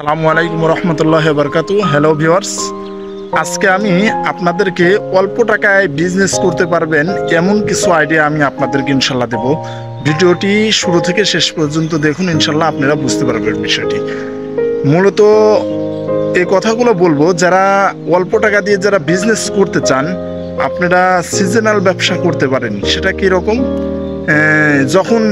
আসসালামু আলাইকুম রহমতুল্লাহ বারকাতু। Hello viewers, আজকে আমি আপনাদেরকে অল্প টাকায় বিজনেস করতে পারবেন এমন কিছু আইডিয়া আমি আপনাদেরকে ইনশাল্লাহ দেব। ভিডিওটি শুরু থেকে শেষ পর্যন্ত দেখুন, ইনশাল্লাহ আপনারা বুঝতে পারবেন বিষয়টি। মূলত এই কথাগুলো বলবো, যারা অল্প টাকা দিয়ে যারা বিজনেস করতে চান, আপনারা সিজনাল ব্যবসা করতে পারেন। সেটা কীরকম? যখন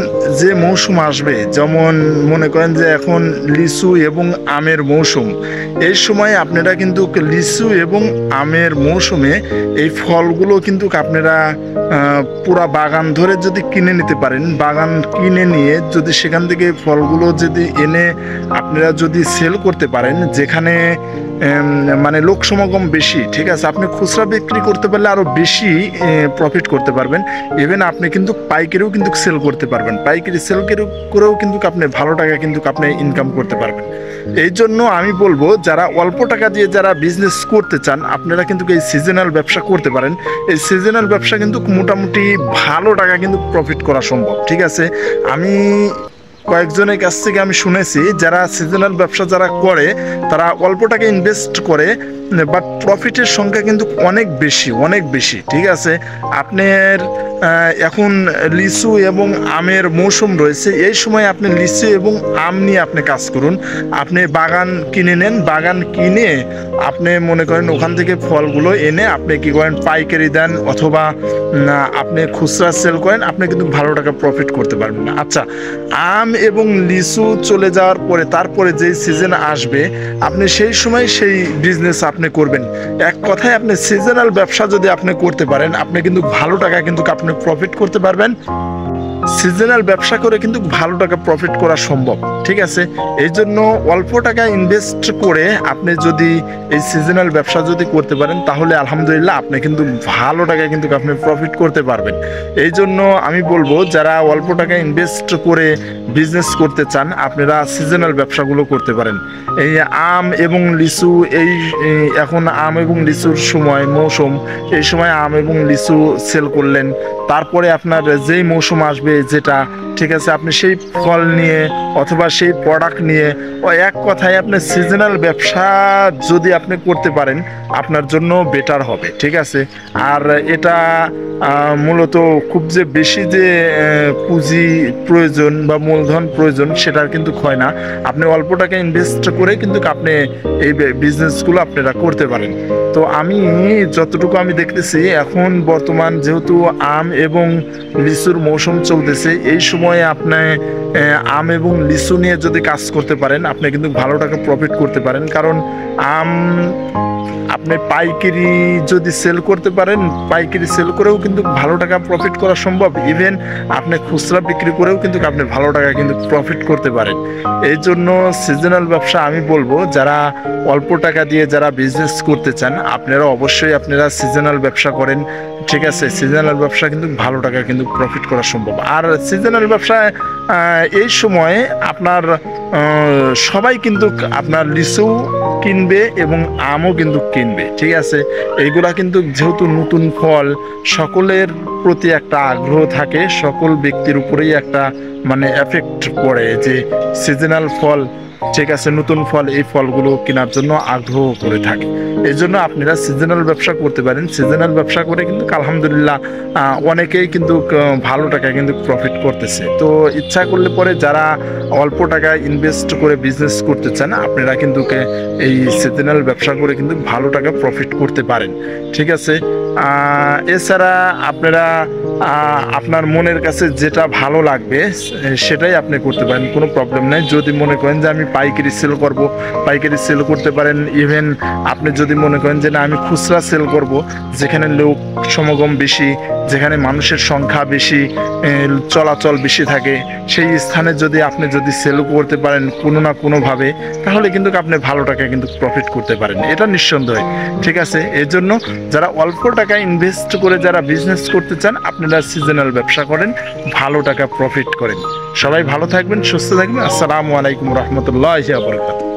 যে মৌসুম আসবে, যেমন মনে করেন যে এখন লিচু এবং আমের মৌসুম, এই সময় আপনারা কিন্তু লিচু এবং আমের মৌসুমে এই ফলগুলো কিন্তু আপনারা পুরা বাগান ধরে যদি কিনে নিতে পারেন, বাগান কিনে নিয়ে যদি সেখান থেকে ফলগুলো যদি এনে আপনারা যদি সেল করতে পারেন, যেখানে মানে লোক সমাগম বেশি, ঠিক আছে, আপনি খুচরা বিক্রি করতে পারলে আরও বেশি প্রফিট করতে পারবেন। ইভেন আপনি কিন্তু পাইকারিও কিন্তু সেল করতে পারবেন, পাইকারি সেল করেও কিন্তু আপনি ভালো টাকা কিন্তু আপনি ইনকাম করতে পারবেন। এই জন্য আমি বলবো, যারা অল্প টাকা দিয়ে যারা বিজনেস করতে চান, আপনারা কিন্তু এই সিজনাল ব্যবসা করতে পারেন। এই সিজনাল ব্যবসা কিন্তু মোটামুটি ভালো টাকা কিন্তু প্রফিট করা সম্ভব, ঠিক আছে। আমি কয়েকজনের কাছ থেকে আমি শুনেছি, যারা সিজনাল ব্যবসা যারা করে, তারা অল্প টাকা ইনভেস্ট করে, বাট প্রফিটের সংখ্যা কিন্তু অনেক বেশি, অনেক বেশি, ঠিক আছে। আপনার এখন লিচু এবং আমের মৌসুম রয়েছে, এই সময় আপনি লিচু এবং আম নিয়ে আপনি কাজ করুন। আপনি বাগান কিনে নেন, বাগান কিনে আপনি মনে করেন ওখান থেকে ফলগুলো এনে আপনি কি করেন, পাইকারি দেন অথবা আপনি খুচরা সেল করেন, আপনি কিন্তু ভালো টাকা প্রফিট করতে পারবেন না। আচ্ছা, আম এবং লিচু চলে যাওয়ার পরে তারপরে যেই সিজন আসবে, আপনি সেই সময় সেই বিজনেস আপনি করবেন। এক কথায় আপনি সিজনাল ব্যবসা যদি আপনি করতে পারেন, আপনি কিন্তু ভালো টাকা কিন্তু আপনি প্রফিট করতে পারবেন। সিজনাল ব্যবসা করে কিন্তু ভালো টাকা প্রফিট করা সম্ভব, ঠিক আছে। এই জন্য অল্প টাকা ইনভেস্ট করে আপনি যদি এই সিজনাল ব্যবসা যদি করতে পারেন, তাহলে আলহামদুলিল্লাহ আপনি কিন্তু ভালো টাকা কিন্তু আপনি প্রফিট করতে পারবেন। এই জন্য আমি বলবো, যারা অল্প টাকা ইনভেস্ট করে বিজনেস করতে চান, আপনারা সিজনাল ব্যবসাগুলো করতে পারেন। এই আম এবং লিচু, এই এখন আম এবং লিচুর সময় মৌসুম, এই সময় আম এবং লিচু সেল করলেন, তারপরে আপনার যেই মৌসুম আসবে যেটা, ঠিক আছে, আপনি সেই ফল নিয়ে অথবা সেই প্রোডাক্ট নিয়ে, এক কথায় আপনি সিজনাল ব্যবসা যদি আপনি করতে পারেন, আপনার জন্য বেটার হবে, ঠিক আছে। আর এটা মূলত খুব যে বেশি যে পুঁজি প্রয়োজন বা মূলধন প্রয়োজন, সেটা কিন্তু হয় না। আপনি অল্প টাকা ইনভেস্ট করে কিন্তু আপনি এই বিজনেসগুলো আপনারা করতে পারেন। তো আমি যতটুকু আমি দেখতেছি, এখন বর্তমান যেহেতু আম এবং লিচুর মৌসুম চলতেছে, এই সময়ে আপনি আম এবং লিচু নিয়ে যদি কাজ করতে পারেন, আপনি কিন্তু ভালো টাকা প্রফিট করতে পারেন। কারণ আম আপনি পাইকারি যদি সেল করতে পারেন, পাইকারি সেল করেও কিন্তু ভালো টাকা প্রফিট করা সম্ভব। ইভেন আপনি খুচরা বিক্রি করেও কিন্তু আপনি ভালো টাকা কিন্তু প্রফিট করতে পারেন। এই জন্য সিজনাল ব্যবসা আমি বলবো, যারা অল্প টাকা দিয়ে যারা বিজনেস করতে চান, আপনারা অবশ্যই আপনারা সিজনাল ব্যবসা করেন, ঠিক আছে। সিজনাল ব্যবসা কিন্তু ভালো টাকা কিন্তু প্রফিট করা সম্ভব। আর সিজনাল ব্যবসায় এই সময়ে আপনার সবাই কিন্তু আপনার লিচু কিনবে এবং আমও কিন্তু কিনবে, ঠিক আছে। এইগুলা কিন্তু যেহেতু নতুন ফল, সকলের প্রতি একটা আগ্রহ থাকে, সকল ব্যক্তির উপরেই একটা মানে এফেক্ট পড়ে যে সিজনাল ফল, ঠিক আছে, নতুন ফল, এই ফলগুলো কেনার জন্য আগ্রহ করে থাকে। এই জন্য আপনারা সিজনাল ব্যবসা করতে পারেন। সিজনাল ব্যবসা করে কিন্তু আলহামদুলিল্লাহ অনেকেই কিন্তু ভালো টাকা কিন্তু প্রফিট করতেছে। তো ইচ্ছা করলে পরে যারা অল্প টাকা ইনভেস্ট করে বিজনেস করতে চান, আপনারা কিন্তু এই সিজনাল ব্যবসা করে কিন্তু ভালো টাকা প্রফিট করতে পারেন, ঠিক আছে। এছাড়া আপনারা আপনার মনের কাছে যেটা ভালো লাগবে সেটাই আপনি করতে পারেন, কোনো প্রবলেম নেই। যদি মনে করেন যে আমি পাইকারি সেল করব, পাইকারি সেল করতে পারেন। ইভেন আপনি যদি মনে করেন যে না, আমি খুচরা সেল করব, যেখানে লোক সমাগম বেশি, যেখানে মানুষের সংখ্যা বেশি, চলাচল বেশি থাকে, সেই স্থানে যদি আপনি যদি সেল করতে পারেন কোনো না কোনোভাবে, তাহলে কিন্তু আপনি ভালো টাকা কিন্তু প্রফিট করতে পারেন, এটা নিঃসন্দেহে, ঠিক আছে। এই জন্য যারা অল্প টাকা ইনভেস্ট করে যারা বিজনেস করতে চান, আপনারা সিজনাল ব্যবসা করেন, ভালো টাকা প্রফিট করেন। সবাই ভালো থাকবেন, সুস্থ থাকবেন। আসসালামু আলাইকুম রহমতুল্লাহি ওয়া বারাকাতুহু।